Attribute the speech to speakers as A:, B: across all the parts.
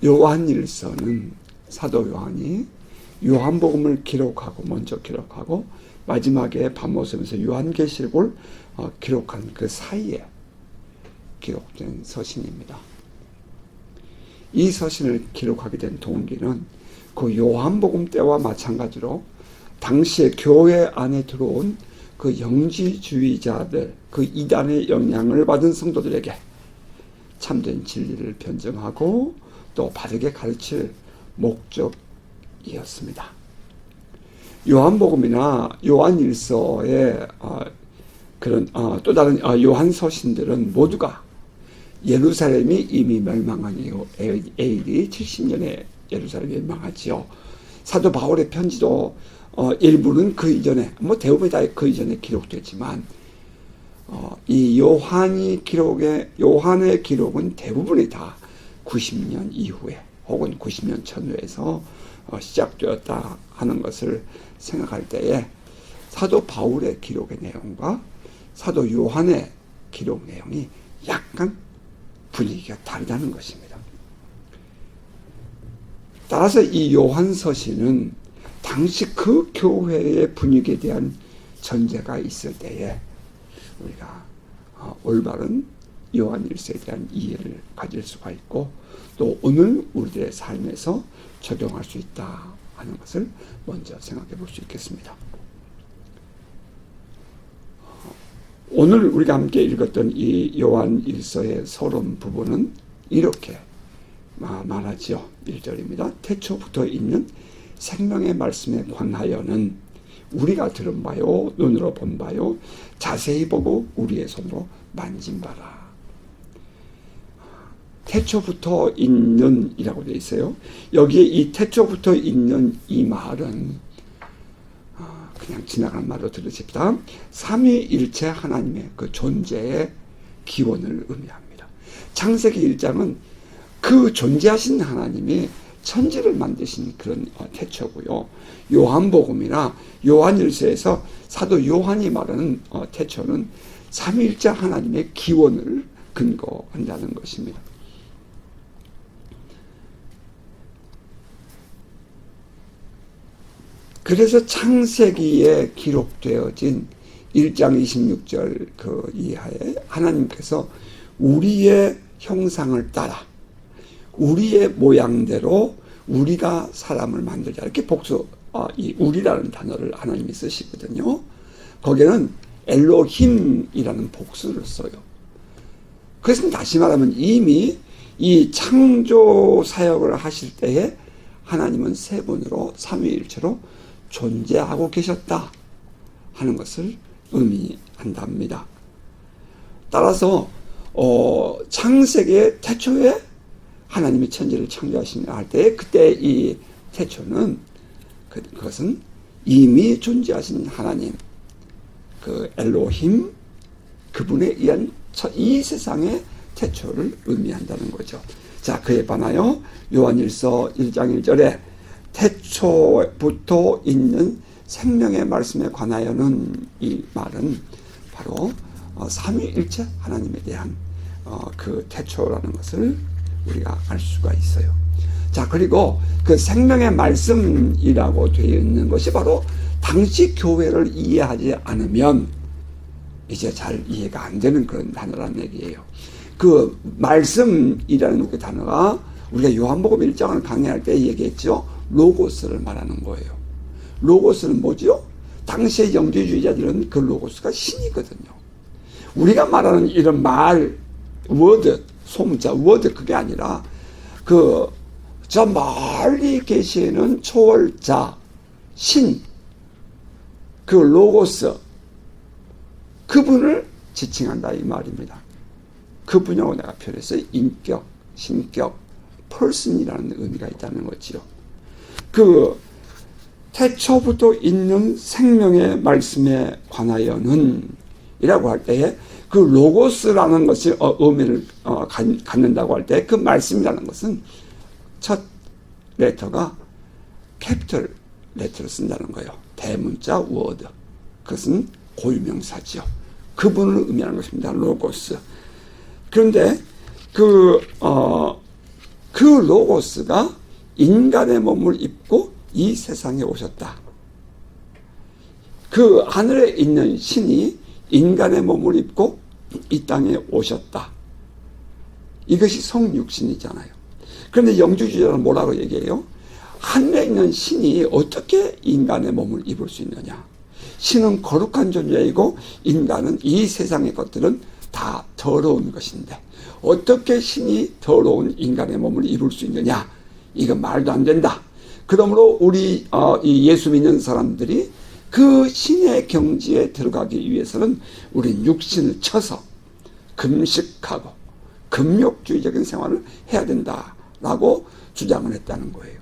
A: 요한일서는 사도 요한이 요한복음을 먼저 기록하고 마지막에 밤모섬에서 요한계시록을 기록한 그 사이에 기록된 서신입니다. 이 서신을 기록하게 된 동기는 그 요한복음 때와 마찬가지로 당시에 교회 안에 들어온 그 영지주의자들, 그 이단의 영향을 받은 성도들에게 참된 진리를 변증하고 또 바르게 가르칠 목적이었습니다. 요한복음이나 요한일서의 그런 또 다른 요한 서신들은 모두가 예루살렘이 이미 멸망한 이후 AD 70년에 예루살렘이 멸망하지요. 사도 바울의 편지도 일부는 그 이전에, 대부분이 다 그 이전에 기록되지만 이 요한의 기록은 대부분이 다 90년 이후에 혹은 90년 전후에서 시작되었다 하는 것을 생각할 때에 사도 바울의 기록의 내용과 사도 요한의 기록 내용이 약간 분위기가 다르다는 것입니다. 따라서 이 요한서신은 당시 그 교회의 분위기에 대한 전제가 있을 때에 우리가 올바른 요한일서에 대한 이해를 가질 수가 있고 또 오늘 우리들의 삶에서 적용할 수 있다 하는 것을 먼저 생각해 볼 수 있겠습니다. 오늘 우리가 함께 읽었던 이 요한일서의 서론 부분은 이렇게 말하지요. 1절입니다. 태초부터 있는 생명의 말씀에 관하여는 우리가 들은 바요, 눈으로 본 바요, 자세히 보고 우리의 손으로 만진 바라. 태초부터 있는 이라고 되어 있어요. 여기에 이 태초부터 있는 이 말은 그냥 지나가는 말로 들으십시다. 삼위일체 하나님의 그 존재의 기원을 의미합니다. 창세기 1장은 그 존재하신 하나님이 천지를 만드신 그런 태초고요. 요한복음이나 요한일서에서 사도 요한이 말하는 태초는 삼위일체 하나님의 기원을 근거한다는 것입니다. 그래서 창세기에 기록되어진 1장 26절 그 이하에 하나님께서 우리의 형상을 따라 우리의 모양대로 우리가 사람을 만들자 이렇게 이 우리라는 단어를 하나님이 쓰시거든요. 거기에는 엘로힘이라는 복수를 써요. 그래서 다시 말하면 이미 이 창조 사역을 하실 때에 하나님은 세 분으로 삼위일체로 존재하고 계셨다 하는 것을 의미한답니다. 따라서 창세기의 태초에 하나님이 천지를 창조하시며 할 때 그때 이 태초는 그것은 이미 존재하신 하나님 그 엘로힘 그분에 의한 이 세상의 태초를 의미한다는 거죠. 자, 그에 반하여 요한일서 1장 1절에 태초부터 있는 생명의 말씀에 관하여는 이 말은 바로 삼위일체 하나님에 대한 그 태초라는 것을 우리가 알 수가 있어요. 자, 그리고 그 생명의 말씀이라고 되어 있는 것이 바로 당시 교회를 이해하지 않으면 이제 잘 이해가 안 되는 그런 단어라는 얘기예요. 그 말씀이라는 그 단어가 우리가 요한복음 1장을 강의할 때 얘기했죠. 로고스를 말하는 거예요. 로고스는 뭐죠? 당시의 영지주의자들은 그 로고스가 신이거든요. 우리가 말하는 이런 워드, 소문자, 워드 그게 아니라 저 멀리 계시는 초월자, 신, 그 로고스, 그분을 지칭한다 이 말입니다. 그분이라고 내가 표현했어요. 인격, 신격, person이라는 의미가 있다는 거지요. 그 태초부터 있는 생명의 말씀에 관하여는 이라고 할 때에 그 로고스라는 것이 의미를 갖는다고 할 때 그 말씀이라는 것은 첫 레터가 캐피털 레터를 쓴다는 거예요. 대문자 워드. 그것은 고유명사죠. 그분을 의미하는 것입니다. 로고스. 그런데 그 로고스가 인간의 몸을 입고 이 세상에 오셨다. 그 하늘에 있는 신이 인간의 몸을 입고 이 땅에 오셨다. 이것이 성육신이잖아요. 그런데 영주주의자는 뭐라고 얘기해요? 하늘에 있는 신이 어떻게 인간의 몸을 입을 수 있느냐? 신은 거룩한 존재이고 인간은 이 세상의 것들은 다 더러운 것인데 어떻게 신이 더러운 인간의 몸을 입을 수 있느냐? 이건 말도 안 된다. 그러므로 우리 이 예수 믿는 사람들이 그 신의 경지에 들어가기 위해서는 우리 육신을 쳐서 금식하고 금욕주의적인 생활을 해야 된다라고 주장을 했다는 거예요.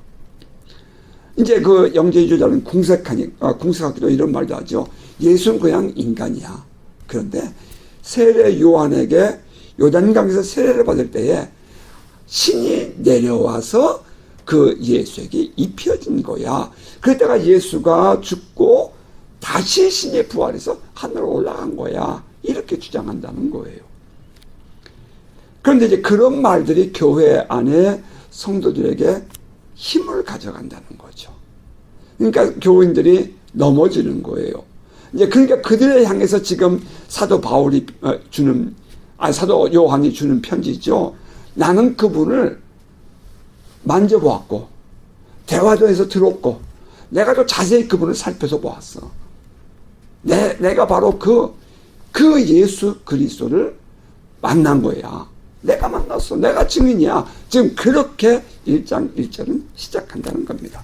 A: 이제 그 영재주의자는 궁색하기도 이런 말도 하죠. 예수는 그냥 인간이야. 그런데 세례 요한에게 요단강에서 세례를 받을 때에 신이 내려와서 그 예수에게 입혀진 거야. 그랬다가 예수가 죽고 다시 신이 부활해서 하늘로 올라간 거야. 이렇게 주장한다는 거예요. 그런데 이제 그런 말들이 교회 안에 성도들에게 힘을 가져간다는 거죠. 그러니까 교인들이 넘어지는 거예요. 이제 그러니까 그들을 향해서 지금 사도 바울이 사도 요한이 주는 편지죠. 나는 그분을 만져보았고 대화도 해서 들었고 내가 또 자세히 그분을 살펴서 보았어. 내가 바로 그 예수 그리스도를 만난 거야. 내가 만났어. 내가 증인이야. 지금 그렇게 1장 1절은 시작한다는 겁니다.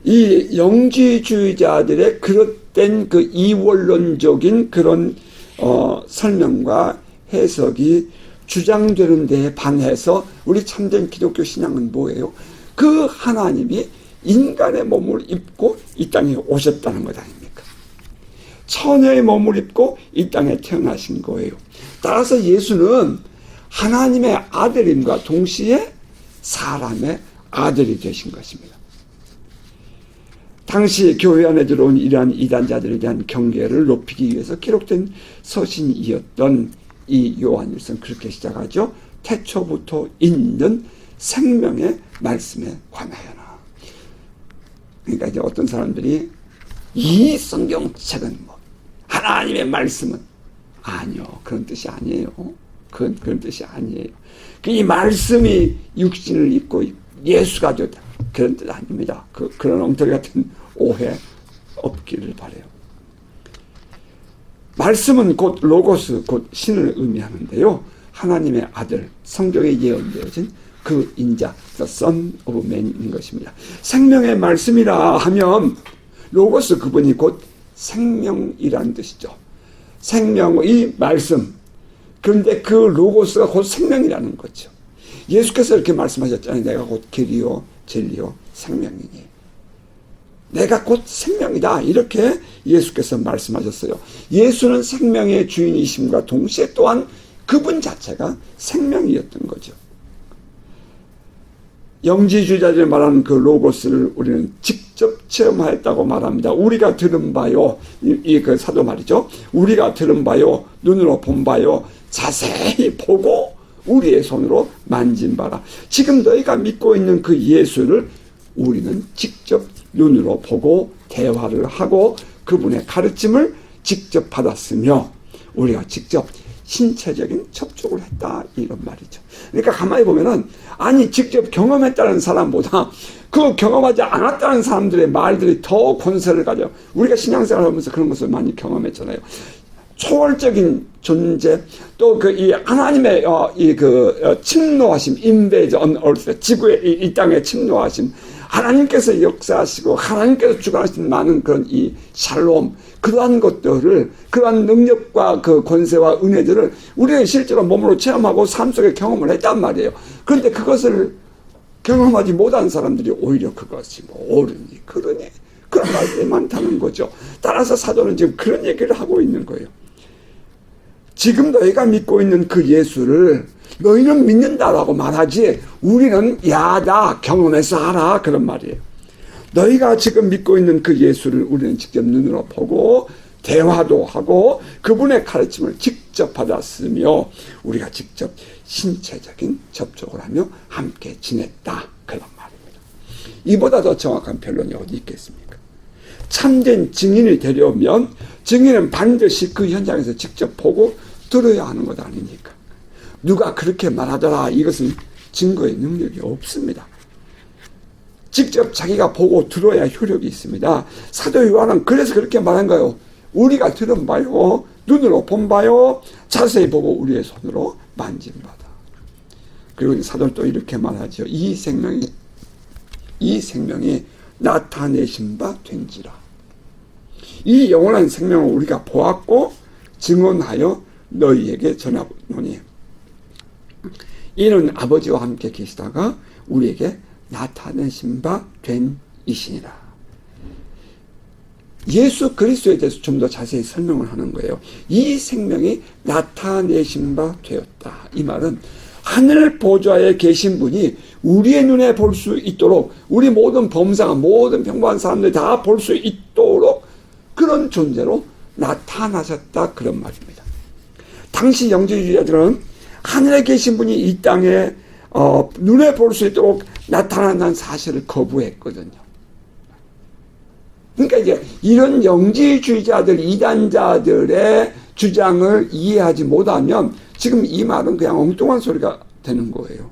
A: 이 영지주의자들의 그릇된 그 이원론적인 그런 설명과 해석이 주장되는 데에 반해서 우리 참된 기독교 신앙은 뭐예요? 그 하나님이 인간의 몸을 입고 이 땅에 오셨다는 것 아닙니까? 처녀의 몸을 입고 이 땅에 태어나신 거예요. 따라서 예수는 하나님의 아들임과 동시에 사람의 아들이 되신 것입니다. 당시 교회 안에 들어온 이러한 이단자들에 대한 경계를 높이기 위해서 기록된 서신이었던 이 요한일서는 그렇게 시작하죠. 태초부터 있는 생명의 말씀에 관하여라. 그러니까 이제 어떤 사람들이 이 성경책은 뭐 하나님의 말씀은 아니요. 그런 뜻이 아니에요. 그런 뜻이 아니에요. 이 말씀이 육신을 입고 예수가 되었다. 그런 뜻 아닙니다. 그런 엉터리 같은 오해 없기를 바라요. 말씀은 곧 로고스, 곧 신을 의미하는데요. 하나님의 아들, 성경에 예언되어진 그 인자, the Son of Man인 것입니다. 생명의 말씀이라 하면 로고스 그분이 곧 생명이라는 뜻이죠. 생명의 말씀. 그런데 그 로고스가 곧 생명이라는 거죠. 예수께서 이렇게 말씀하셨잖아요. 내가 곧 길이요 진리요 생명이니. 내가 곧 생명이다. 이렇게 예수께서 말씀하셨어요. 예수는 생명의 주인이심과 동시에 또한 그분 자체가 생명이었던 거죠. 영지주의자들이 말하는 그 로고스를 우리는 직접 체험하였다고 말합니다. 우리가 들은 바요, 그 사도 말이죠. 우리가 들은 바요, 눈으로 본 바요, 자세히 보고 우리의 손으로 만진 바라. 지금 너희가 믿고 있는 그 예수를 우리는 직접 눈으로 보고 대화를 하고 그분의 가르침을 직접 받았으며 우리가 직접 신체적인 접촉을 했다 이런 말이죠. 그러니까 가만히 보면은 아니 직접 경험했다는 사람보다 그 경험하지 않았다는 사람들의 말들이 더 권세를 가져. 우리가 신앙생활 하면서 그런 것을 많이 경험했잖아요. 초월적인 존재, 또 이 하나님의 침노하심, 인베이저 on earth, 지구의 이 땅의 침노하심, 하나님께서 역사하시고 하나님께서 주관하신 많은 그런 이 샬롬, 그러한 것들을, 그러한 능력과 그 권세와 은혜들을 우리는 실제로 몸으로 체험하고 삶 속에 경험을 했단 말이에요. 그런데 그것을 경험하지 못한 사람들이 오히려 그것이 옳으니 그러니 그런 말들이 많다는 거죠. 따라서 사도는 지금 그런 얘기를 하고 있는 거예요. 지금 너희가 믿고 있는 그 예수를 너희는 믿는다라고 말하지 우리는 야다 경험해서 알아 그런 말이에요. 너희가 지금 믿고 있는 그 예수를 우리는 직접 눈으로 보고 대화도 하고 그분의 가르침을 직접 받았으며 우리가 직접 신체적인 접촉을 하며 함께 지냈다. 그런 말입니다. 이보다 더 정확한 변론이 어디 있겠습니까? 참된 증인이 되려면 증인은 반드시 그 현장에서 직접 보고 들어야 하는 것 아닙니까? 누가 그렇게 말하더라, 이것은 증거의 능력이 없습니다. 직접 자기가 보고 들어야 효력이 있습니다. 사도 요한은 그래서 그렇게 말한 거예요. 우리가 들은 바요, 눈으로 본 바요, 자세히 보고 우리의 손으로 만진 바다. 그리고 사도는 또 이렇게 말하죠. 이 생명이 나타내신 바 된지라. 이 영원한 생명을 우리가 보았고 증언하여 너희에게 전하노니 이는 아버지와 함께 계시다가 우리에게 나타내신 바 된 이시니라. 예수 그리스도에 대해서 좀 더 자세히 설명을 하는 거예요. 이 생명이 나타내신 바 되었다. 이 말은 하늘 보좌에 계신 분이 우리의 눈에 볼 수 있도록, 우리 모든 범상한 모든 평범한 사람들이 다 볼 수 있도록 그런 존재로 나타나셨다. 그런 말입니다. 당시 영지주의자들은 하늘에 계신 분이 이 땅에 눈에 볼 수 있도록 나타난다는 사실을 거부했거든요. 그러니까 이제 이런 영지주의자들, 이단자들의 주장을 이해하지 못하면 지금 이 말은 그냥 엉뚱한 소리가 되는 거예요.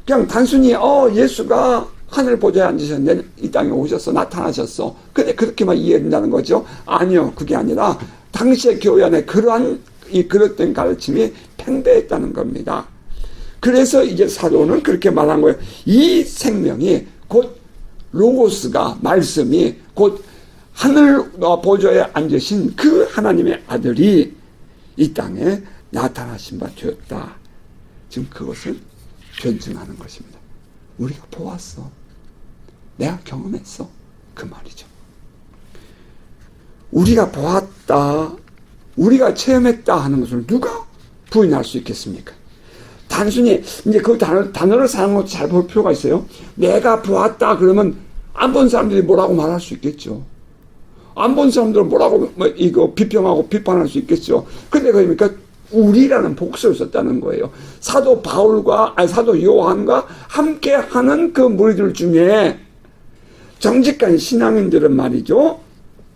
A: 그냥 단순히 예수가 하늘 보좌에 앉으셨는데 이 땅에 오셔서 나타나셨어. 근데 그렇게만 이해된다는 거죠. 아니요, 그게 아니라 당시의 교회 안에 그릇된 가르침이 팽배했다는 겁니다. 그래서 이제 사도는 그렇게 말한 거예요. 이 생명이 곧 로고스가, 말씀이 곧 하늘 보좌에 앉으신 그 하나님의 아들이 이 땅에 나타나신 바 되었다. 지금 그것을 변증하는 것입니다. 우리가 보았어. 내가 경험했어. 그 말이죠. 우리가 보았다, 우리가 체험했다 하는 것을 누가 부인할 수 있겠습니까? 단순히 이제 그 단어를 사용하는 것도 잘 볼 필요가 있어요. 내가 보았다 그러면 안 본 사람들이 뭐라고 말할 수 있겠죠. 안 본 사람들은 뭐라고 이거 비평하고 비판할 수 있겠죠. 근데 그러니까 우리라는 복수를 썼다는 거예요. 사도 요한과 함께하는 그 무리들 중에 정직한 신앙인들은 말이죠,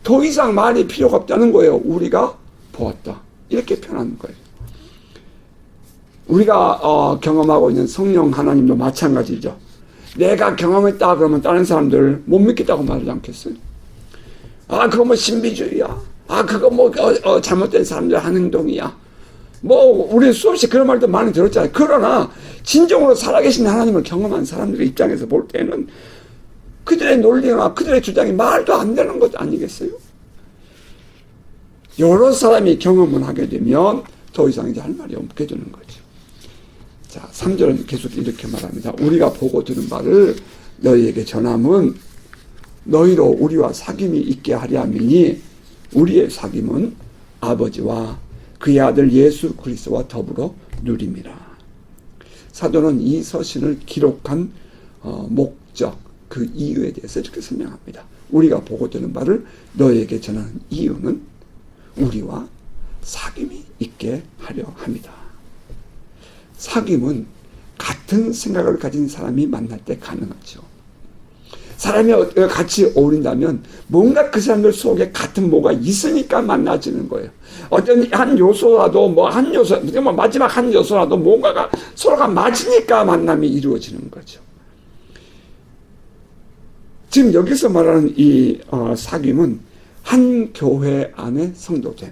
A: 더 이상 말이 필요가 없다는 거예요. 우리가 보았다, 이렇게 표현하는 거예요. 우리가 경험하고 있는 성령 하나님도 마찬가지죠. 내가 경험했다 그러면 다른 사람들 못 믿겠다고 말하지 않겠어요? 그거 뭐 신비주의야. 그거 잘못된 사람들 하는 행동이야. 우리 수없이 그런 말도 많이 들었잖아요. 그러나 진정으로 살아계신 하나님을 경험한 사람들의 입장에서 볼 때는 그들의 논리나 그들의 주장이 말도 안 되는 것 아니겠어요? 여러 사람이 경험을 하게 되면 더 이상 이제 할 말이 없게 되는 거죠. 자, 3절은 계속 이렇게 말합니다. 우리가 보고 들은 바를 너희에게 전함은 너희로 우리와 사귐이 있게 하려 함이니 우리의 사귐은 아버지와 그의 아들 예수 그리스도와 더불어 누림이라. 사도는 이 서신을 기록한 목적, 그 이유에 대해서 이렇게 설명합니다. 우리가 보고 들은 바를 너희에게 전하는 이유는 우리와 사귐이 있게 하려 합니다. 사귐은 같은 생각을 가진 사람이 만날 때 가능하죠. 사람이 같이 어울린다면 뭔가 그 사람들 속에 같은 뭐가 있으니까 만나지는 거예요. 어떤 한 요소라도 마지막 한 요소라도 뭔가가 서로가 맞으니까 만남이 이루어지는 거죠. 지금 여기서 말하는 이 사귐은 한 교회 안에 성도됨,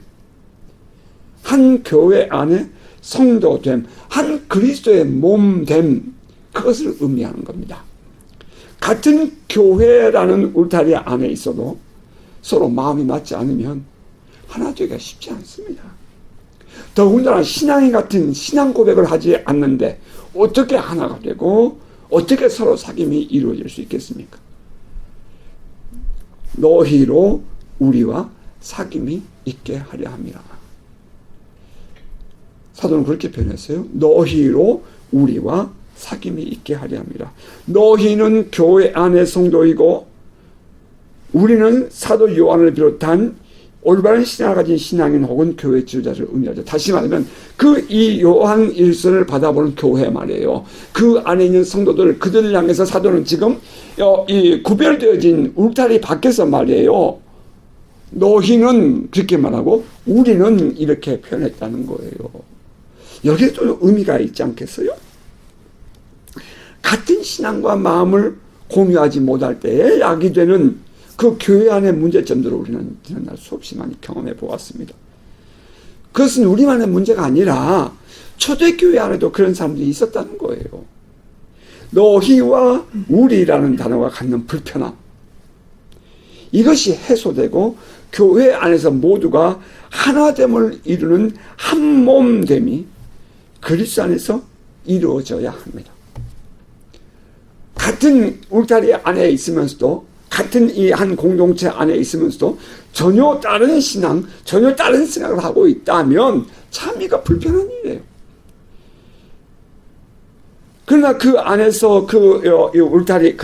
A: 한 교회 안에 성도됨, 한 그리스도의 몸됨, 그것을 의미하는 겁니다. 같은 교회라는 울타리 안에 있어도 서로 마음이 맞지 않으면 하나 되기가 쉽지 않습니다. 더군다나 신앙이 같은 신앙 고백을 하지 않는데 어떻게 하나가 되고 어떻게 서로 사귐이 이루어질 수 있겠습니까? 너희로 우리와 사귐이 있게 하려 함이라. 사도는 그렇게 표현했어요. 너희로 우리와 사귐이 있게 하려 함이라. 너희는 교회 안의 성도이고 우리는 사도 요한을 비롯한 올바른 신앙을 가진 신앙인 혹은 교회 지도자를 의미하죠. 다시 말하면 이 요한 일서를 받아보는 교회 말이에요. 그 안에 있는 성도들, 그들을 향해서 사도는 지금 이 구별되어진 울타리 밖에서 말이에요. 너희는 그렇게 말하고 우리는 이렇게 표현했다는 거예요. 여기에도 의미가 있지 않겠어요? 같은 신앙과 마음을 공유하지 못할 때에 약이 되는 그 교회 안의 문제점들을 우리는 지난날 수없이 많이 경험해 보았습니다. 그것은 우리만의 문제가 아니라 초대교회 안에도 그런 사람들이 있었다는 거예요. 너희와 우리라는 단어가 갖는 불편함, 이것이 해소되고 교회 안에서 모두가 하나됨을 이루는 한몸됨이 그리스도 안에서 이루어져야 합니다. 같은 울타리 안에 있으면서도, 같은 이 한 공동체 안에 있으면서도 전혀 다른 신앙, 전혀 다른 생각을 하고 있다면 참 이거 불편한 일이에요. 그러나 그 안에서 이 울타리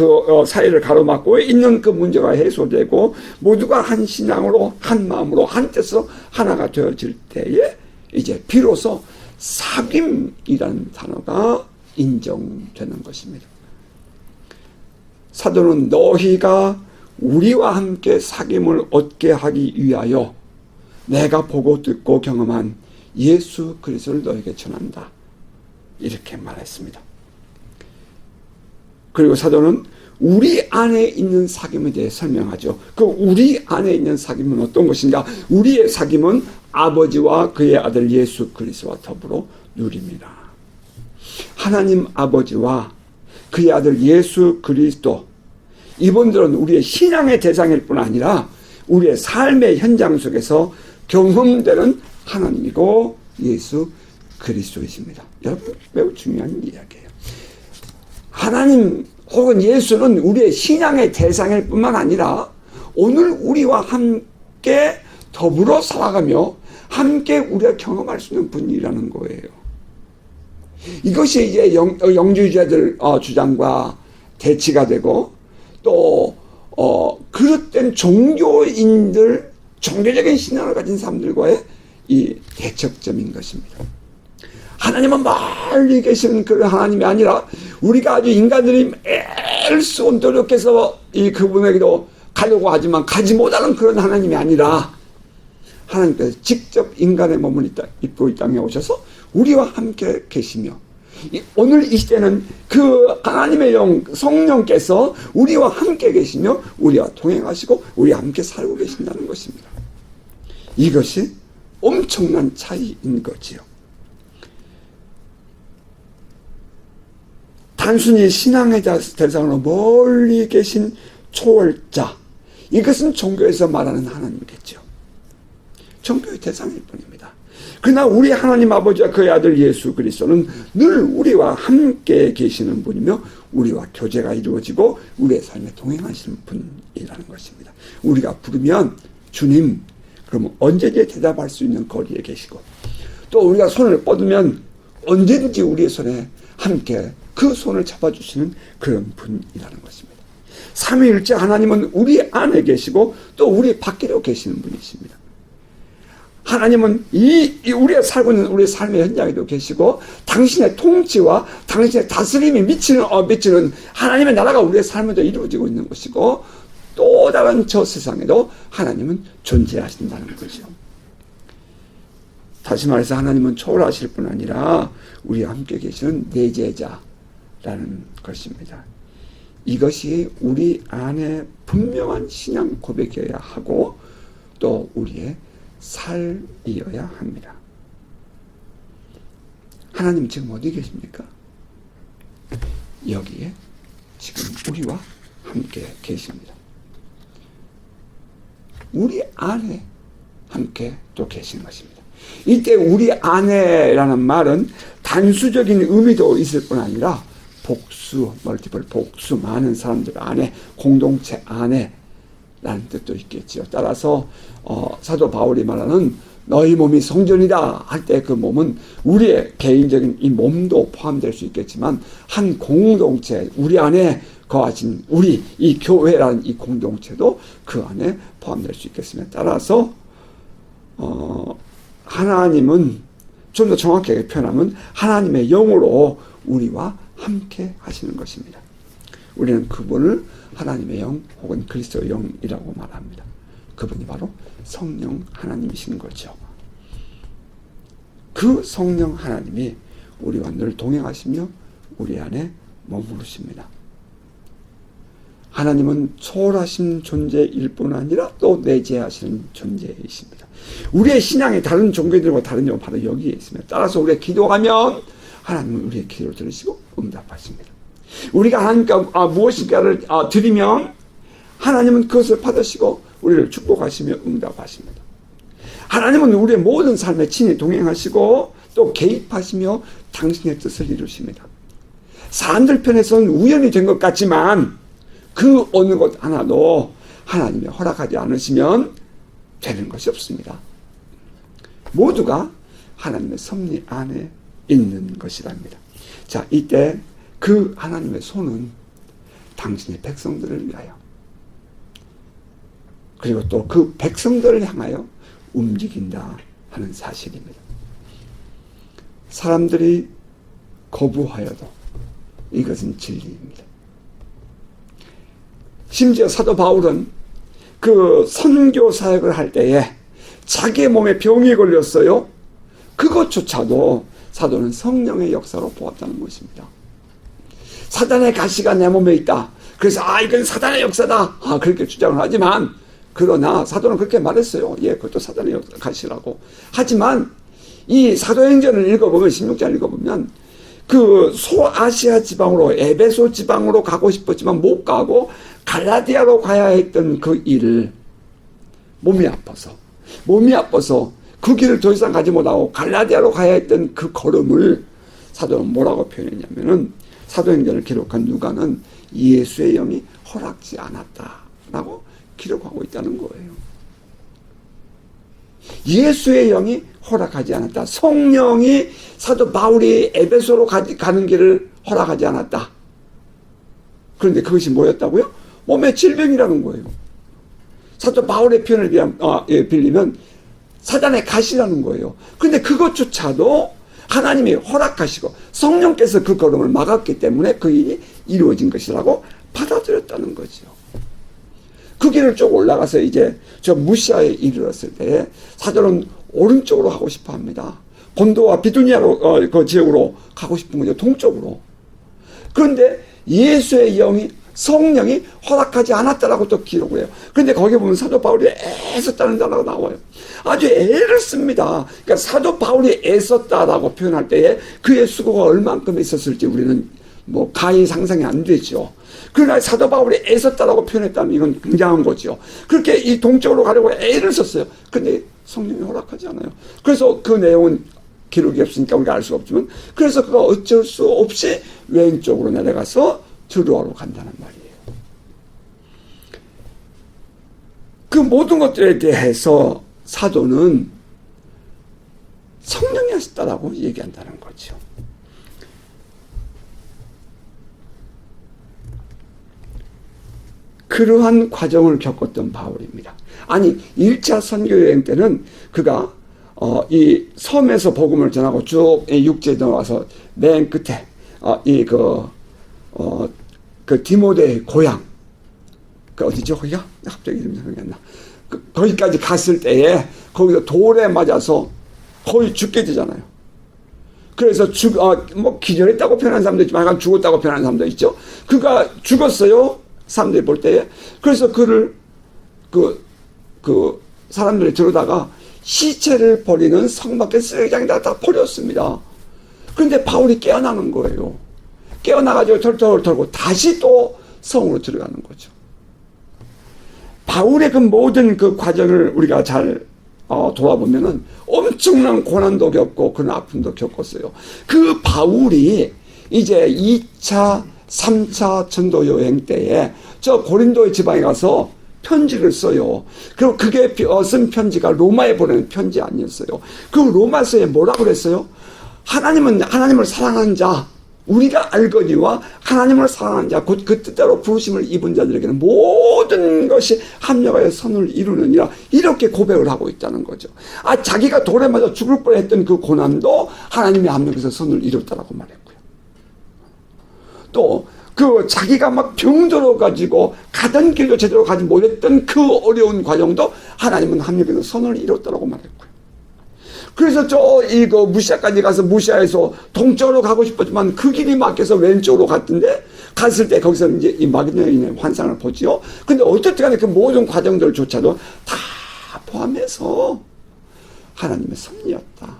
A: 사이를 가로막고 있는 그 문제가 해소되고 모두가 한 신앙으로, 한 마음으로, 한 뜻으로 하나가 되어질 때에 이제 비로소 사귐이라는 단어가 인정되는 것입니다. 사도는 너희가 우리와 함께 사귐을 얻게 하기 위하여 내가 보고 듣고 경험한 예수 그리스도를 너에게 전한다, 이렇게 말했습니다. 그리고 사도는 우리 안에 있는 사귐에 대해 설명하죠. 그 우리 안에 있는 사귐은 어떤 것인가? 우리의 사귐은 아버지와 그의 아들 예수 그리스도와 더불어 누립니다. 하나님 아버지와 그의 아들 예수 그리스도, 이분들은 우리의 신앙의 대상일 뿐 아니라 우리의 삶의 현장 속에서 경험되는 하나님이고 예수 그리스도이십니다. 여러분, 매우 중요한 이야기예요. 하나님 혹은 예수는 우리의 신앙의 대상일 뿐만 아니라 오늘 우리와 함께 더불어 살아가며 함께 우리가 경험할 수 있는 분이라는 거예요. 이것이 이제 영주주의자들 주장과 대치가 되고, 또 그릇된 종교인들, 종교적인 신앙을 가진 사람들과의 이 대척점인 것입니다. 하나님은 멀리 계시는 그런 하나님이 아니라 우리가 아주 인간들이 애쓰고 노력해서 그분에게도 가려고 하지만 가지 못하는 그런 하나님이 아니라 하나님께서 직접 인간의 몸을 입고 이 땅에 오셔서 우리와 함께 계시며, 오늘 이 시대는 그 하나님의 영 성령께서 우리와 함께 계시며 우리와 동행하시고 우리와 함께 살고 계신다는 것입니다. 이것이 엄청난 차이인 거지요. 단순히 신앙의 대상으로 멀리 계신 초월자, 이것은 종교에서 말하는 하나님이겠죠. 종교의 대상일 뿐입니다. 그러나 우리 하나님 아버지와 그의 아들 예수 그리스도는 늘 우리와 함께 계시는 분이며 우리와 교제가 이루어지고 우리의 삶에 동행하시는 분이라는 것입니다. 우리가 부르면 주님, 그러면 언제든지 대답할 수 있는 거리에 계시고, 또 우리가 손을 뻗으면 언제든지 우리의 손에 함께 그 손을 잡아주시는 그런 분이라는 것입니다. 삼위일체 하나님은 우리 안에 계시고 또 우리 밖에도 계시는 분이십니다. 하나님은 우리가 살고 있는 우리의 삶의 현장에도 계시고 당신의 통치와 당신의 다스림이 미치는 하나님의 나라가 우리의 삶에도 이루어지고 있는 것이고, 또 다른 저 세상에도 하나님은 존재하신다는 거죠. 다시 말해서 하나님은 초월하실 뿐 아니라 우리와 함께 계시는 내제자라는 것입니다. 이것이 우리 안에 분명한 신앙 고백이어야 하고 또 우리의 삶이어야 합니다. 하나님 지금 어디 계십니까? 여기에 지금 우리와 함께 계십니다. 우리 안에 함께 또 계신 것입니다. 이때 우리 안에라는 말은 단수적인 의미도 있을 뿐 아니라 복수, 멀티플 복수, 많은 사람들 안에, 공동체 안에 라는 뜻도 있겠죠. 따라서 사도 바울이 말하는 너희 몸이 성전이다 할 때 그 몸은 우리의 개인적인 이 몸도 포함될 수 있겠지만 한 공동체, 우리 안에 거하신 우리 이 교회라는 이 공동체도 그 안에 포함될 수 있겠습니다. 따라서 하나님은 좀 더 정확하게 표현하면 하나님의 영으로 우리와 함께 하시는 것입니다. 우리는 그분을 하나님의 영 혹은 그리스도의 영이라고 말합니다. 그분이 바로 성령 하나님이신 거죠. 그 성령 하나님이 우리와 늘 동행하시며 우리 안에 머무르십니다. 하나님은 초월하신 존재일 뿐 아니라 또 내재하시는 존재이십니다. 우리의 신앙이 다른 종교들과 다른 점은 바로 여기에 있습니다. 따라서 우리가 기도하면 하나님은 우리의 기도를 들으시고 응답하십니다. 우리가 하나님께 무엇인가를 드리면 하나님은 그것을 받으시고 우리를 축복하시며 응답하십니다. 하나님은 우리의 모든 삶에 친히 동행하시고 또 개입하시며 당신의 뜻을 이루십니다. 사람들 편에서는 우연히 된 것 같지만 그 어느 것 하나도 하나님이 허락하지 않으시면 되는 것이 없습니다. 모두가 하나님의 섭리 안에 있는 것이랍니다. 자, 이때 그 하나님의 손은 당신의 백성들을 위하여 그리고 또 그 백성들을 향하여 움직인다 하는 사실입니다. 사람들이 거부하여도 이것은 진리입니다. 심지어 사도 바울은 그 선교 사역을 할 때에 자기의 몸에 병이 걸렸어요. 그것조차도 사도는 성령의 역사로 보았다는 것입니다. 사단의 가시가 내 몸에 있다. 그래서 이건 사단의 역사다. 그렇게 주장을 하지만 그러나 사도는 그렇게 말했어요. 예, 그것도 사단의 가시라고. 하지만 이 사도행전을 읽어보면 16장 읽어보면 그 소아시아 지방으로 에베소 지방으로 가고 싶었지만 못 가고 갈라디아로 가야 했던 그 일을 몸이 아파서 그 길을 더 이상 가지 못하고 갈라디아로 가야 했던 그 걸음을 사도는 뭐라고 표현했냐면은 사도행전을 기록한 누가는 예수의 영이 허락지 않았다라고 기록하고 있다는 거예요. 예수의 영이 허락하지 않았다. 성령이 사도 바울이 에베소로 가는 길을 허락하지 않았다. 그런데 그것이 뭐였다고요? 몸의 질병이라는 거예요. 사도 바울의 표현을 빌리면 사단의 가시라는 거예요. 그런데 그것조차도 하나님이 허락하시고 성령께서 그 걸음을 막았기 때문에 그 일이 이루어진 것이라고 받아들였다는 거죠. 그 길을 쭉 올라가서 이제 저 무시아에 이르렀을 때 사도는 오른쪽으로 가고 싶어 합니다. 본도와 비두니아로 그 지역으로 가고 싶은 거죠. 동쪽으로. 그런데 예수의 영이 성령이 허락하지 않았다라고 또 기록을 해요. 그런데 거기 보면 사도 바울이 애썼다는 단어가 나와요. 아주 애를 씁니다. 그러니까 사도 바울이 애썼다라고 표현할 때에 그의 수고가 얼만큼 있었을지 우리는 뭐 가히 상상이 안 되죠. 그러나 사도 바울이 애썼다라고 표현했다면 이건 굉장한 거죠. 그렇게 이 동쪽으로 가려고 애를 썼어요. 근데 성령이 허락하지 않아요. 그래서 그 내용은 기록이 없으니까 우리가 알 수가 없지만 그래서 그가 어쩔 수 없이 왼쪽으로 내려가서 드로아로 간다는 말이에요. 그 모든 것들에 대해서 사도는 성령이 하셨다라고 얘기한다는 거죠. 그러한 과정을 겪었던 바울입니다. 아니 1차 선교여행 때는 그가 이 섬에서 복음을 전하고 쭉 육지에 넘어와서 맨 끝에 그 디모데의 고향 그 어디죠 거기가? 갑자기 이름이 생각이 안 나. 거기까지 갔을 때에 거기서 돌에 맞아서 거의 죽게 되잖아요. 그래서 뭐 기절했다고 표현하는 사람도 있지만 약간 죽었다고 표현하는 사람도 있죠. 그가 죽었어요. 사람들이 볼 때에. 그래서 그를 그 사람들이 들어다가 시체를 버리는 성 밖에 쓰레기장에다 다 버렸습니다. 그런데 바울이 깨어나는 거예요. 깨어나가지고 털털 털고 다시 또 성으로 들어가는 거죠. 바울의 그 모든 그 과정을 우리가 잘 돌아보면은 엄청난 고난도 겪고 그런 아픔도 겪었어요. 그 바울이 이제 2차, 3차 전도 여행 때에 저 고린도의 지방에 가서 편지를 써요. 그리고 그게 쓴 편지가 로마에 보내는 편지 아니었어요. 그 로마서에 뭐라고 그랬어요? 하나님은 하나님을 사랑하는 자, 우리가 알거니와 하나님을 사랑하는 자 곧 그 뜻대로 부르심을 입은 자들에게는 모든 것이 합력하여 선을 이루느니라, 이렇게 고백을 하고 있다는 거죠. 자기가 돌에 맞아 죽을 뻔했던 그 고난도 하나님의 합력에서 선을 이뤘다라고 말했고요. 또 자기가 막 병들어 가지고 가던 길도 제대로 가지 못했던 그 어려운 과정도 하나님은 합력에서 선을 이뤘다라고 말했고요. 그래서 무시아까지 가서 무시아에서 동쪽으로 가고 싶었지만 그 길이 막혀서 왼쪽으로 갔던데, 갔을 때 거기서 이제 이 마그네인의 환상을 보지요. 근데 어쨌든 간에 그 모든 과정들조차도 다 포함해서 하나님의 섭리였다,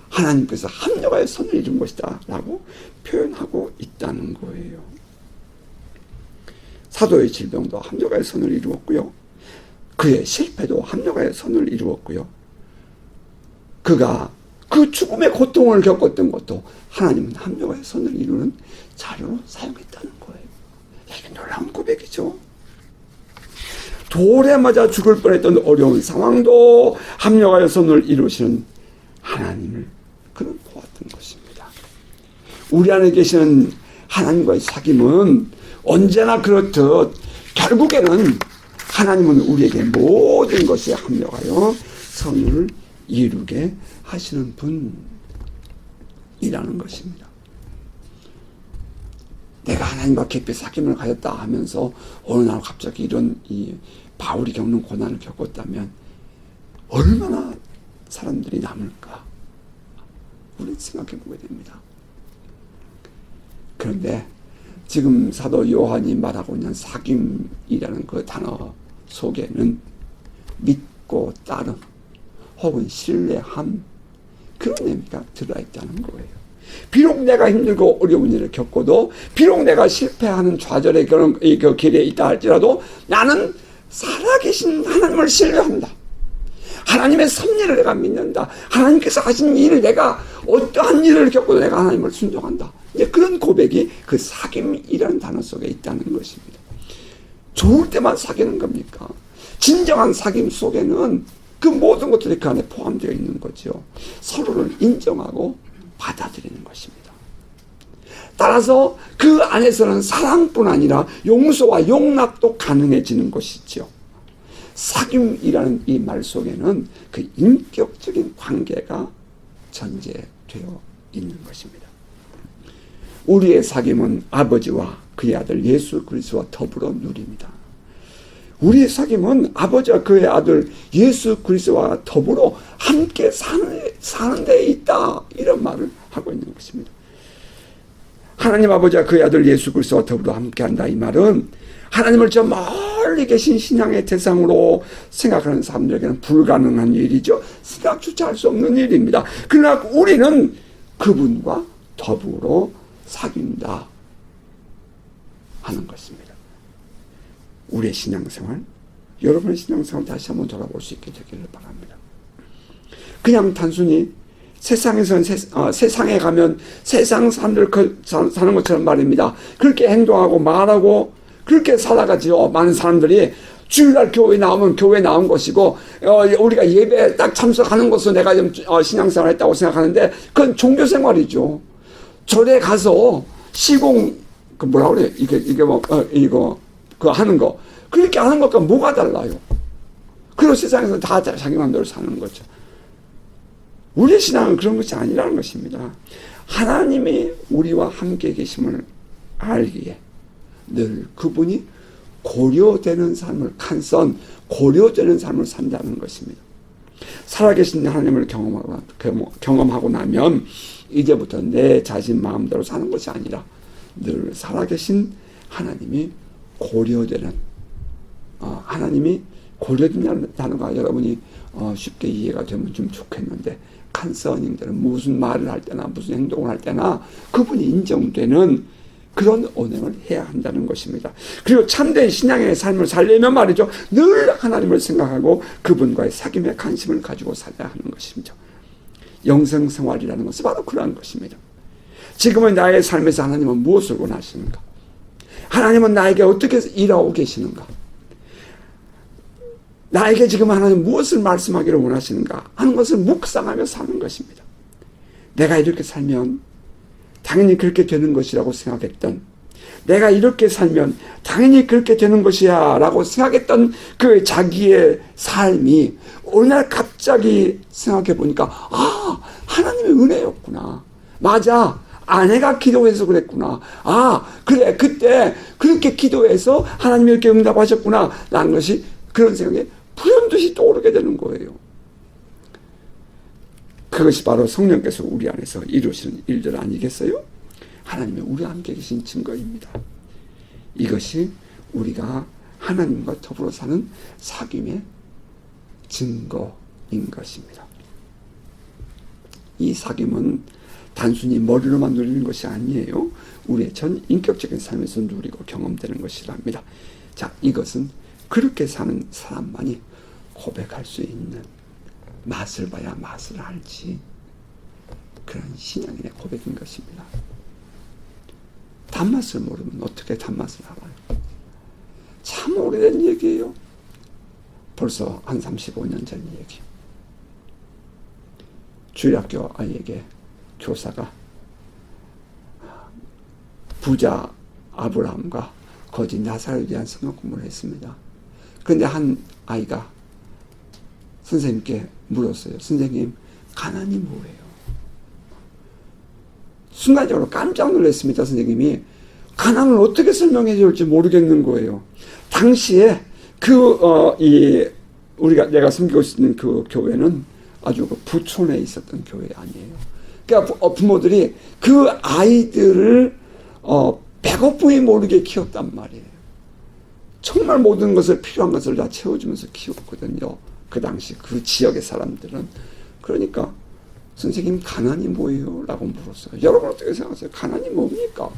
A: 하나님께서 합력하여 선을 이룬 것이다 라고 표현하고 있다는 거예요. 사도의 질병도 합력하여 선을 이루었고요, 그의 실패도 합력하여 선을 이루었고요, 그가 그 죽음의 고통을 겪었던 것도 하나님은 합력하여 선을 이루는 자료로 사용했다는 거예요. 이게 놀라운 고백이죠. 돌에 맞아 죽을 뻔했던 어려운 상황도 합력하여 선을 이루시는 하나님을 그는 보았던 것입니다. 우리 안에 계시는 하나님과의 사귐은 언제나 그렇듯 결국에는 하나님은 우리에게 모든 것이 합력하여 선을 이루게 하시는 분이라는 것입니다. 내가 하나님과 깊이 사귐을 가졌다 하면서 어느 날 갑자기 이런 바울이 겪는 고난을 겪었다면 얼마나 사람들이 남을까, 우리 생각해 보게 됩니다. 그런데 지금 사도 요한이 말하고 있는 사귐이라는 그 단어 속에는 믿고 따름 혹은 신뢰함, 그런 의미가 들어있다는 거예요. 비록 내가 힘들고 어려운 일을 겪고도, 비록 내가 실패하는 좌절의 그런 그 길에 있다 할지라도 나는 살아계신 하나님을 신뢰한다, 하나님의 섭리를 내가 믿는다, 하나님께서 하신 일을 내가 어떠한 일을 겪고도 내가 하나님을 순종한다, 이제 그런 고백이 그 사귐이라는 단어 속에 있다는 것입니다. 좋을 때만 사귀는 겁니까? 진정한 사귐 속에는 그 모든 것들이 그 안에 포함되어 있는 거죠. 서로를 인정하고 받아들이는 것입니다. 따라서 그 안에서는 사랑뿐 아니라 용서와 용납도 가능해지는 것이죠. 사귐이라는 이 말 속에는 그 인격적인 관계가 전제되어 있는 것입니다. 우리의 사귐은 아버지와 그의 아들 예수 그리스도와 더불어 누립니다. 우리의 사귐은 아버지와 그의 아들 예수 그리스도와 더불어 함께 사는 데 있다, 이런 말을 하고 있는 것입니다. 하나님 아버지와 그의 아들 예수 그리스도와 더불어 함께한다, 이 말은 하나님을 저 멀리 계신 신앙의 대상으로 생각하는 사람들에게는 불가능한 일이죠. 생각조차 할 수 없는 일입니다. 그러나 우리는 그분과 더불어 사귄다 하는 것입니다. 우리의 신앙생활, 여러분의 신앙생활 다시 한번 돌아볼 수 있게 되기를 바랍니다. 그냥 단순히 세상에서는 세상에 가면 세상 사람들 사는 것처럼 말입니다. 그렇게 행동하고 말하고 그렇게 살아가지요. 많은 사람들이 주일날 교회 나오면 교회 나온 것이고, 우리가 예배 딱 참석하는 것으로 내가 좀 신앙생활 했다고 생각하는데, 그건 종교생활이죠. 절에 가서 시공, 뭐라 그래? 이게 뭐, 그거 하는 거. 그렇게 하는 것과 뭐가 달라요? 그리고 세상에서 다 자기 마음대로 사는 거죠. 우리의 신앙은 그런 것이 아니라는 것입니다. 하나님이 우리와 함께 계심을 알기에 늘 그분이 고려되는 삶을, 고려되는 삶을 산다는 것입니다. 살아계신 하나님을 경험하고 나면 이제부터 내 자신 마음대로 사는 것이 아니라 늘 살아계신 하나님이 고려되는, 하나님이 고려된다는 단어가 여러분이 쉽게 이해가 되면 좀 좋겠는데, 칸서닝들은 무슨 말을 할 때나 무슨 행동을 할 때나 그분이 인정되는 그런 언행을 해야 한다는 것입니다. 그리고 참된 신앙의 삶을 살려면 말이죠, 늘 하나님을 생각하고 그분과의 사귐에 관심을 가지고 살아야 하는 것입니다. 영생생활이라는 것은 바로 그러한 것입니다. 지금의 나의 삶에서 하나님은 무엇을 원하시는가? 하나님은 나에게 어떻게 일하고 계시는가? 나에게 지금 하나님 무엇을 말씀하기를 원하시는가 하는 것을 묵상하며 사는 것입니다. 내가 이렇게 살면 당연히 그렇게 되는 것이라고 생각했던, 내가 이렇게 살면 당연히 그렇게 되는 것이야 라고 생각했던 그 자기의 삶이 어느 날 갑자기 생각해 보니까 아, 하나님의 은혜였구나. 맞아, 아내가 기도해서 그랬구나. 아, 그래, 그때 그렇게 기도해서 하나님이 이렇게 응답하셨구나 라는 것이, 그런 생각에 불현듯이 떠오르게 되는 거예요. 그것이 바로 성령께서 우리 안에서 이루시는 일들 아니겠어요? 하나님이 우리 함께 계신 증거입니다. 이것이 우리가 하나님과 더불어 사는 사귐의 증거인 것입니다. 이 사귐은 단순히 머리로만 누리는 것이 아니에요. 우리의 전 인격적인 삶에서 누리고 경험되는 것이랍니다. 자, 이것은 그렇게 사는 사람만이 고백할 수 있는, 맛을 봐야 맛을 알지, 그런 신앙인의 고백인 것입니다. 단맛을 모르면 어떻게 단맛을 알아요? 참 오래된 얘기예요. 벌써 한 35년 전 얘기. 주일학교 아이에게 교사가 부자 아브라함과 거지 나사로에 대한 성경 공부를 했습니다. 그런데 한 아이가 선생님께 물었어요. 선생님, 가난이 뭐예요? 순간적으로 깜짝 놀랐습니다. 선생님이 가난을 어떻게 설명해 줄지 모르겠는 거예요. 당시에 내가 섬기고 있는 그 교회는 아주 그 부촌에 있었던 교회 아니에요. 그러니까 부모들이 그 아이들을 배고픔이 모르게 키웠단 말이에요. 정말 모든 것을, 필요한 것을 다 채워주면서 키웠거든요. 그 당시 그 지역의 사람들은. 그러니까 선생님, 가난이 뭐예요? 라고 물었어요. 여러분 어떻게 생각하세요? 가난이 뭡니까?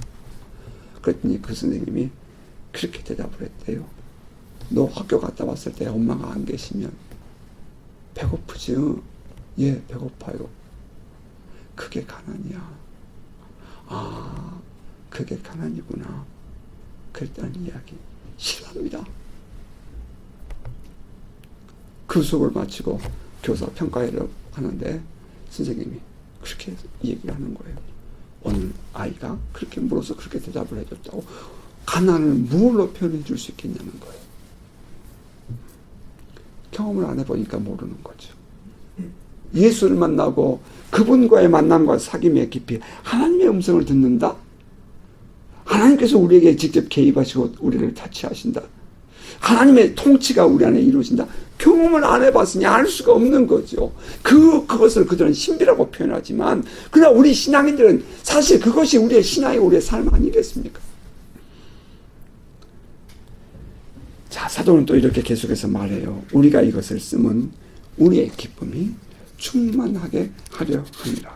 A: 그랬더니 그 선생님이 그렇게 대답을 했대요. 너 학교 갔다 왔을 때 엄마가 안 계시면 배고프지? 예, 배고파요. 그게 가난이야. 아, 그게 가난이구나. 그랬다는 이야기 싫어합니다. 그 수업을 마치고 교사 평가회를 하는데 선생님이 그렇게 얘기를 하는 거예요. 어느 아이가 그렇게 물어서 그렇게 대답을 해줬다고. 가난을 무엇로 표현해 줄 수 있겠냐는 거예요. 경험을 안 해보니까 모르는 거죠. 예수를 만나고 그분과의 만남과 사귐의 깊이, 하나님의 음성을 듣는다? 하나님께서 우리에게 직접 개입하시고 우리를 타치하신다? 하나님의 통치가 우리 안에 이루어진다? 경험을 안 해봤으니 알 수가 없는 거죠. 그것을 그들은 신비라고 표현하지만, 그러나 우리 신앙인들은 사실 그것이 우리의 신앙이, 우리의 삶 아니겠습니까? 자, 사도는 또 이렇게 계속해서 말해요. 우리가 이것을 쓰면 우리의 기쁨이 충만하게 하려 합니다.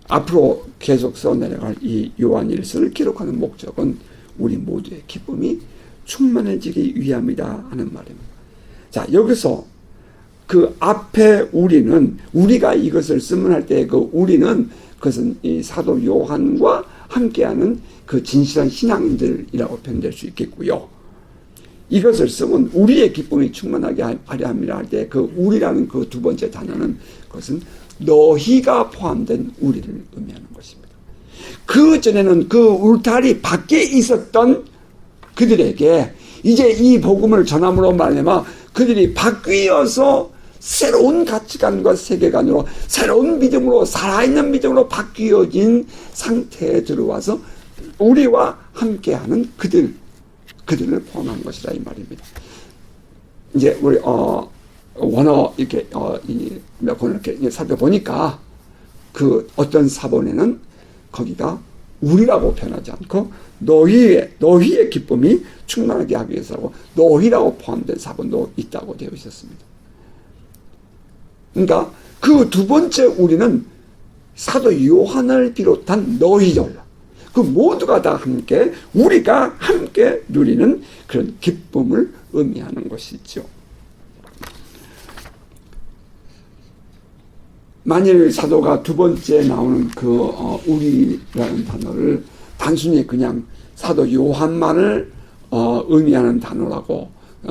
A: 앞으로 계속 써내려갈 이 요한일서를 기록하는 목적은 우리 모두의 기쁨이 충만해지기 위함이다 하는 말입니다. 자, 여기서 그 앞에 우리가 이것을 쓰면 할 때 그 우리는, 그것은 이 사도 요한과 함께하는 그 진실한 신앙인들이라고 표현될 수 있겠고요. 이것을 쓰면 우리의 기쁨이 충만하게 하려 합니다 할 때 그 우리라는 그 두 번째 단어는, 그것은 너희가 포함된 우리를 의미하는 것입니다. 그 전에는 그 울타리 밖에 있었던 그들에게 이제 이 복음을 전함으로 말미암아 그들이 바뀌어서 새로운 가치관과 세계관으로, 새로운 믿음으로, 살아있는 믿음으로 바뀌어진 상태에 들어와서 우리와 함께하는 그들을 포함한 것이다 이 말입니다. 이제 우리 원어 이렇게 몇 권을 이렇게 살펴보니까 그 어떤 사본에는 거기가 우리라고 표현하지 않고 너희의 기쁨이 충만하게 하기 위해서라고 너희라고 포함된 사본도 있다고 되어 있었습니다. 그러니까 그 두 번째 우리는 사도 요한을 비롯한 너희들, 그 모두가 다 함께, 우리가 함께 누리는 그런 기쁨을 의미하는 것이죠. 만일 사도가 두 번째 나오는 우리라는 단어를 단순히 그냥 사도 요한만을 의미하는 단어라고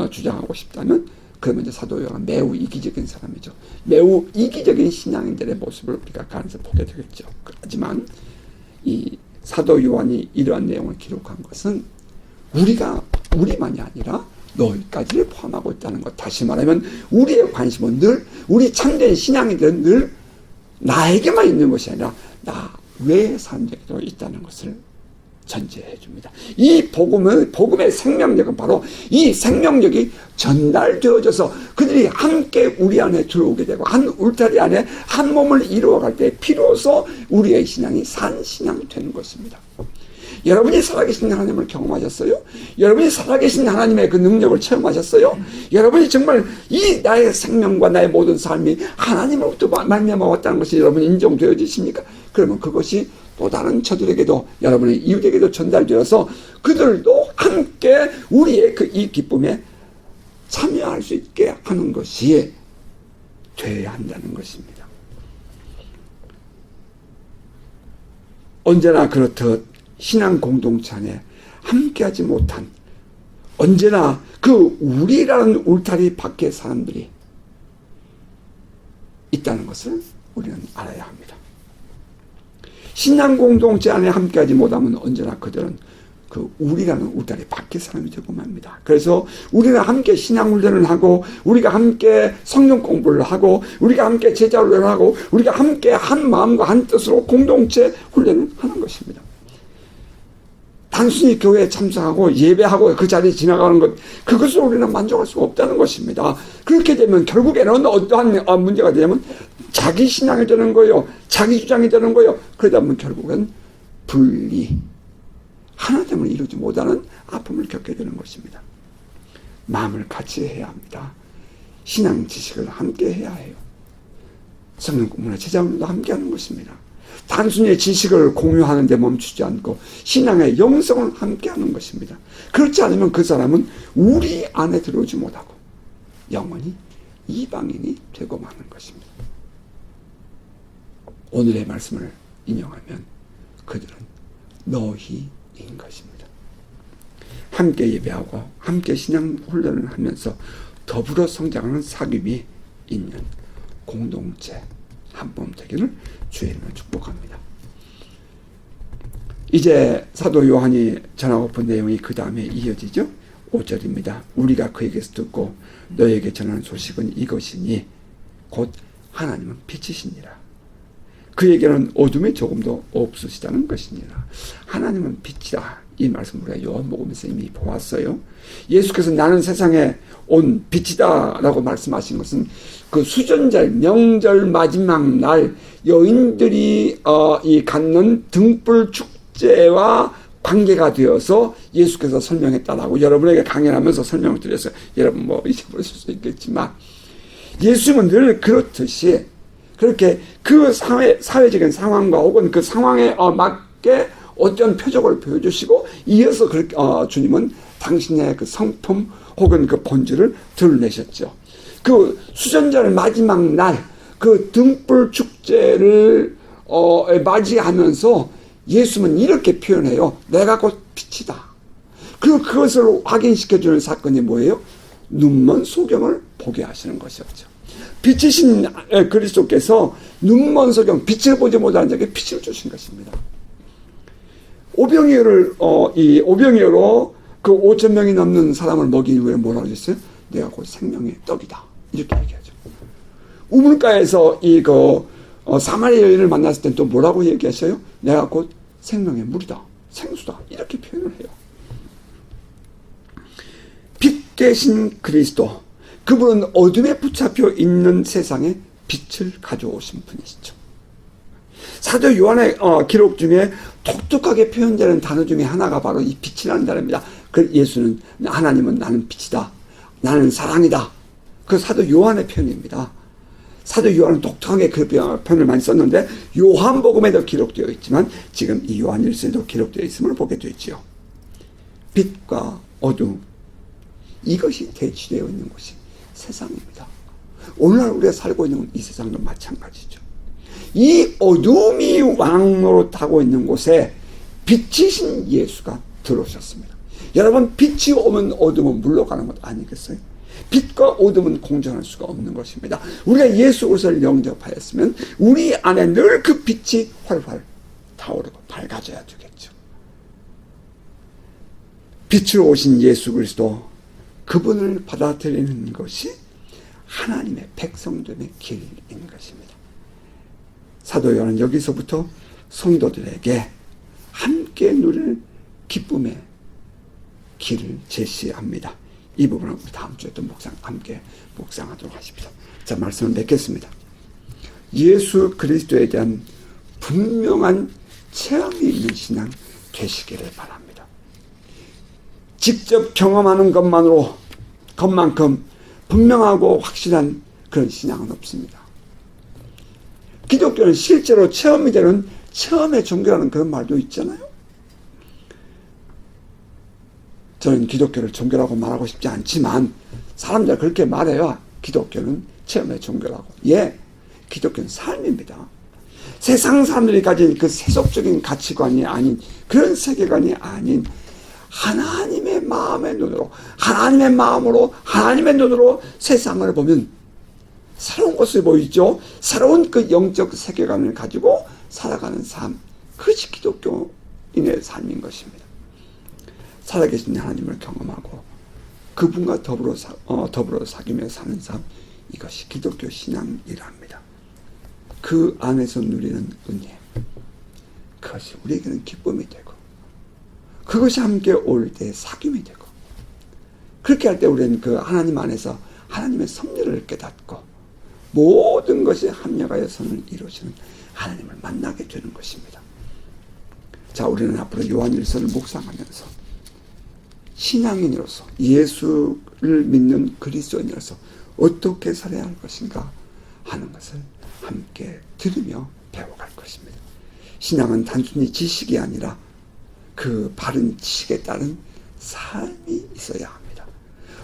A: 주장하고 싶다면, 그러면 이제 사도 요한은 매우 이기적인 사람이죠. 매우 이기적인 신앙인들의 모습을 우리가 가면서 보게 되겠죠. 하지만 이 사도 요한이 이러한 내용을 기록한 것은 우리만이 아니라 너희까지를 포함하고 있다는 것. 다시 말하면 우리의 관심은 늘, 우리 참된 신앙이들은 늘 나에게만 있는 것이 아니라 나 외의 사람들에게도 있다는 것을 전제해 줍니다. 이 복음의 생명력은 바로 이 생명력이 전달되어져서 그들이 함께 우리 안에 들어오게 되고 한 울타리 안에 한 몸을 이루어갈 때 비로소 우리의 신앙이 산 신앙이 되는 것입니다. 여러분이 살아계신 하나님을 경험하셨어요? 여러분이 살아계신 하나님의 그 능력을 체험하셨어요? 여러분이 정말 이 나의 생명과 나의 모든 삶이 하나님으로부터 말미암아 왔다는 것이 여러분 인정되어지십니까? 그러면 그것이 또 다른 저들에게도 여러분의 이웃에게도 전달되어서 그들도 함께 우리의 이 기쁨에 참여할 수 있게 하는 것이 되어야 한다는 것입니다. 언제나 그렇듯 신앙 공동체 안에 함께하지 못한 언제나 그 우리라는 울타리 밖의 사람들이 있다는 것을 우리는 알아야 합니다. 신앙 공동체 안에 함께하지 못하면 언제나 그들은 그 우리라는 울타리 밖의 사람이 되고 맙니다. 그래서 우리가 함께 신앙 훈련을 하고 우리가 함께 성경 공부를 하고 우리가 함께 제자 훈련을 하고 우리가 함께 한 마음과 한 뜻으로 공동체 훈련을 하는 것입니다. 단순히 교회에 참석하고 예배하고 그 자리에 지나가는 것, 그것으로 우리는 만족할 수가 없다는 것입니다. 그렇게 되면 결국에는 어떠한 문제가 되냐면 자기 신앙이 되는 거예요. 자기 주장이 되는 거예요. 그러다 보면 결국은 분리, 하나됨을 이루지 못하는 아픔을 겪게 되는 것입니다. 마음을 같이 해야 합니다. 신앙 지식을 함께 해야 해요. 성경 공부나 제자 훈련도 함께 하는 것입니다. 단순히 지식을 공유하는 데 멈추지 않고 신앙의 영성을 함께 하는 것입니다. 그렇지 않으면 그 사람은 우리 안에 들어오지 못하고 영원히 이방인이 되고 마는 것입니다. 오늘의 말씀을 인용하면 그들은 너희인 것입니다. 함께 예배하고 함께 신앙 훈련을 하면서 더불어 성장하는 사귐이 있는 공동체 한몸 되기를 주의 이름으로 축복합니다. 이제 사도 요한이 전하고픈 내용이 그 다음에 이어지죠. 5절입니다. 우리가 그에게서 듣고 너에게 전하는 소식은 이것이니 곧 하나님은 빛이시니라. 그에게는 어둠이 조금도 없으시다는 것이니라. 하나님은 빛이다. 이 말씀 우리가 요한복음에서 이미 보았어요. 예수께서 나는 세상에 온 빛이다 라고 말씀하신 것은 그 수전절 명절 마지막 날 여인들이 이 갖는 등불 축제와 관계가 되어서 예수께서 설명했다라고 여러분에게 강연하면서 설명을 드렸어요. 여러분 뭐 잊어버리실 수 있겠지만 예수님은 늘 그렇듯이 그렇게 그 사회적인 상황과 혹은 그 상황에 맞게 어떤 표적을 보여주시고 이어서 그렇게 주님은 당신의 그 성품 혹은 그 본질을 드러내셨죠. 그 수전절 마지막 날 그 등불 축제를 맞이하면서 예수님은 이렇게 표현해요. 내가 곧 빛이다. 그것을 확인시켜주는 사건이 뭐예요? 눈먼 소경을 보게 하시는 것이었죠. 빛이신 그리스도께서 눈먼 소경, 빛을 보지 못하는 자에게 빛을 주신 것입니다. 오병이어로 그 5,000명이 넘는 사람을 먹인 이후에 뭐라고 하셨어요? 내가 곧 생명의 떡이다. 이렇게 얘기하죠. 우물가에서 사마리아 여인을 만났을 때 또 뭐라고 얘기하셔요? 내가 곧 생명의 물이다. 생수다. 이렇게 표현을 해요. 빛 되신 그리스도. 그분은 어둠에 붙잡혀 있는 세상에 빛을 가져오신 분이시죠. 사도 요한의 기록 중에 독특하게 표현되는 단어 중에 하나가 바로 이 빛이라는 단어입니다. 예수는 하나님은 나는 빛이다. 나는 사랑이다. 그 사도 요한의 표현입니다. 사도 요한은 독특하게 그 표현을 많이 썼는데 요한복음에도 기록되어 있지만 지금 이 요한일서에도 기록되어 있음을 보게 되지요. 빛과 어둠 이것이 대치되어 있는 곳이 세상입니다. 오늘날 우리가 살고 있는 이 세상도 마찬가지죠. 이 어둠이 왕노릇하고 있는 곳에 빛이신 예수가 들어오셨습니다. 여러분 빛이 오면 어둠은 물러가는 것 아니겠어요? 빛과 어둠은 공존할 수가 없는 것입니다. 우리가 예수 그리스도를 영접하였으면 우리 안에 늘 그 빛이 활활 타오르고 밝아져야 되겠죠. 빛으로 오신 예수 그리스도, 그분을 받아들이는 것이 하나님의 백성됨의 길인 것입니다. 사도 요한은 여기서부터 성도들에게 함께 누릴 기쁨의 길을 제시합니다. 이 부분은 우리 다음 주에 또 함께 묵상하도록 하십니다. 자, 말씀을 맺겠습니다. 예수 그리스도에 대한 분명한 체험이 있는 신앙 되시기를 바랍니다. 직접 경험하는 것만큼 분명하고 확실한 그런 신앙은 없습니다. 기독교는 실제로 체험이 되는 체험의 종교라는 그런 말도 있잖아요. 저는 기독교를 종교라고 말하고 싶지 않지만 사람들 그렇게 말해요. 기독교는 체험의 종교라고. 예, 기독교는 삶입니다. 세상 사람들이 가진 그 세속적인 가치관이 아닌, 그런 세계관이 아닌 하나님의 마음의 눈으로, 하나님의 마음으로, 하나님의 눈으로 세상을 보면 새로운 것을 보이죠. 새로운 그 영적 세계관을 가지고 살아가는 삶, 그것이 기독교인의 삶인 것입니다. 살아계신 하나님을 경험하고 그분과 더불어 사귀며 사는 삶, 이것이 기독교 신앙이랍니다. 그 안에서 누리는 은혜, 그것이 우리에게는 기쁨이 되고, 그것이 함께 올 때 사귐이 되고, 그렇게 할 때 우리는 그 하나님 안에서 하나님의 섭리를 깨닫고 모든 것이 합력하여 선을 이루시는 하나님을 만나게 되는 것입니다. 자, 우리는 앞으로 요한일서를 묵상하면서 신앙인으로서, 예수를 믿는 그리스도인으로서 어떻게 살아야 할 것인가 하는 것을 함께 들으며 배워갈 것입니다. 신앙은 단순히 지식이 아니라 그 바른 지식에 따른 삶이 있어야 합니다.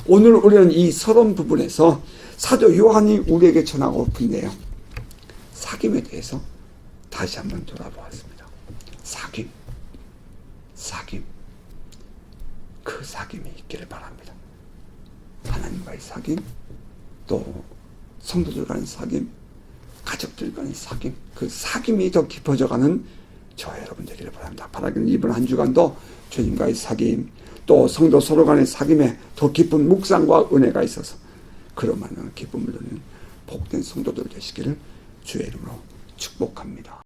A: 오늘 우리는 이 서론 부분에서 사도 요한이 우리에게 전하고픈 내용, 사귐에 대해서 다시 한번 돌아보았습니다. 사귐. 그 사귐이 있기를 바랍니다. 하나님과의 사귐, 또 성도들과의 사귐, 가족들과의 사귐, 그 사귐이 더 깊어져가는 저와 여러분 되기를 바랍니다. 바라기는 이번 한 주간도 주님과의 사귐, 또 성도 서로 간의 사귐에 더 깊은 묵상과 은혜가 있어서 그런 많은 기쁨을 누리는 복된 성도들 되시기를 주의 이름으로 축복합니다.